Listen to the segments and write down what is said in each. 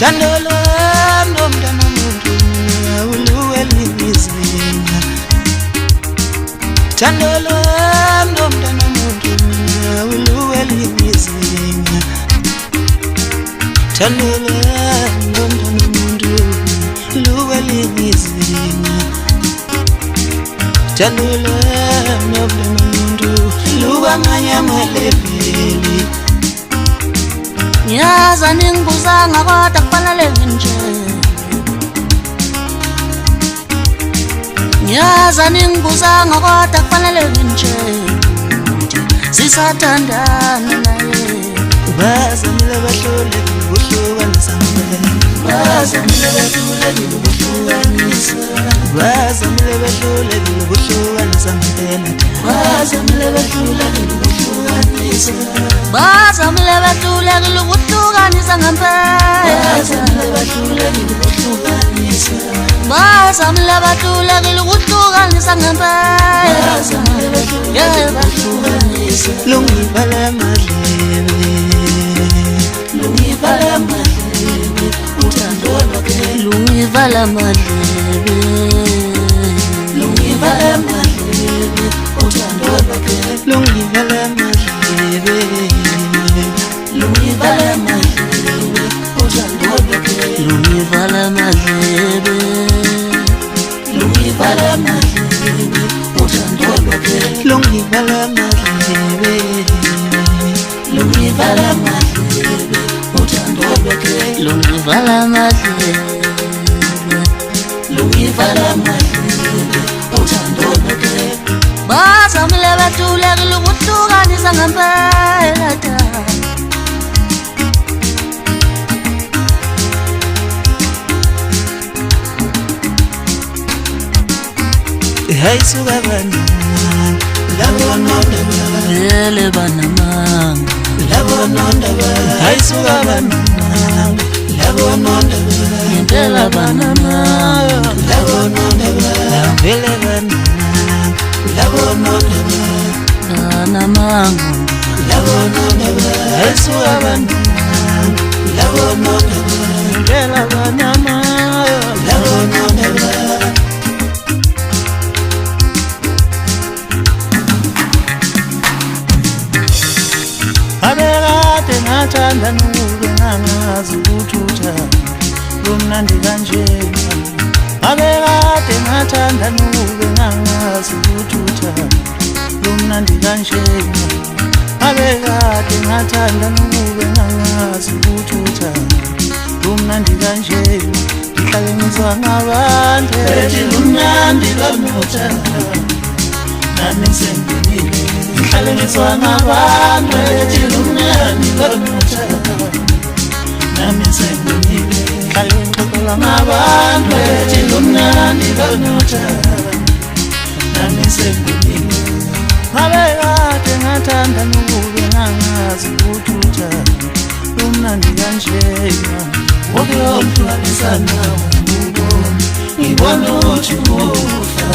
Tandolo nomntana muntu uluwelizinga Tandolo nomntana muntu uluwelizinga Tandolo nomntana muntu uluwelizinga Tandolo nomntana muntu luwamanya maleveli Ngiyaza ningibuzanga kodwa kufanele nje Ngiyaza ningibuzanga kodwa kufanele nje Sisathandana naye Bazamile bahlule ukuhlukanisa Bazamile bahlule ukuhlukanisa Bazamile bahlule ukuhlukanisa Bazamile bahlule ukuhlukanisa Bazamile bahlule ukuhlukanisa ngempela Bazamile bahlule ukuhlukanisa Bazamile bahlule ukuhlukanisa ngempela Bazamile bahlule ukuhlukanisa Lungivala madlebe Lungivala madlebe uthando lwakhe Lungivala madlebe Lungivala madlebe uthando lwakhe Lungivala madlebe Lungivala madlebe uthando lwakhe Lungivala madlebe Lungivala madlebe uthando lwakhe Lungivala madlebe Lungivala madlebe uthando lwakhe Lungivala madlebe Lungivala madlebe uthando lwakhe Bazamile bahlule ukuhlukanisa ngempela Hey suka bana labo nondaba Vele banamanga labo nondaba Hey suka bana labo nondaba Ngempela banamanga labo nondaba vele bana labo nondaba banamanga labo nondaba Hey suka bana labo nondaba Ngempela banamanga labo nondaba Abekade ngathanda nube ngangazi ukuthutha Lumnandi kanjena Abekade ngathanda nube ngangazi ukuthutha Lumnandi kanjena Abekade ngathanda nube ngangazi ukuthutha Lumnandi kanjena Ngihlale ngizwa ngabantu Bethi lumnandi kanotha nami senginile Ngihlale ngizwa ngabantu bethi lumnandi kanotha nami senginile Ngihlale ngixoxela ngabantu bethi lumnandi kanotha nami senginile Abekade ngathanda nube ngangazi ukuthutha Lumnandi kanjena Woke ongihlukanisa nawe ngibone ngibone ukuthi ufa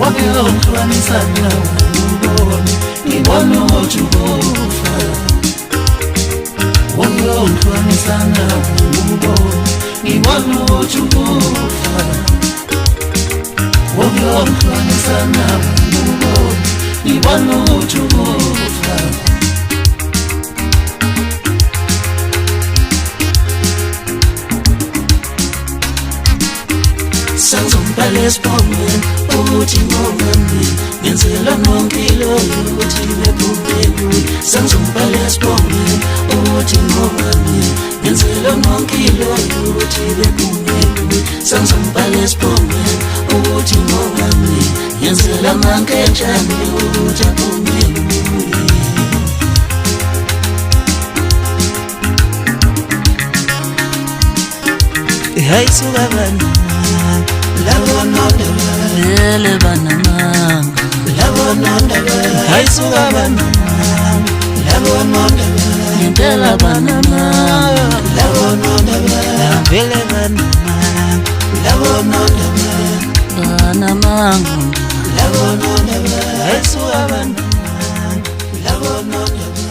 Woke ongihlukanisa nawe ngibone ngibone ukuthi ufa Woke ongihlukanisa nawe ngibone ngibone ukuthi ufa Woke ongihlukanisa nawe ngibone ngibone ukuthi ufa Sangizombhala esibhongweni ukuthi ngomami ngenzela nompilo ukuthi bephuphelwe Sangizombhala esibhongweni ukuthi ngomami ngenzela nompilo ukuthi bephuphelwe Sangizombhala esibhongweni ukuthi ngomami ngenzela mankenjani ukuthi aphuphelwe Hey suka bana labo nondaba Vele banamanga labo nondaba Hey suka bana labo nondaba Ngempela banamanga labo nondaba vele bana labo nondaba banamanga labo nondaba Hey suka bana labo nondaba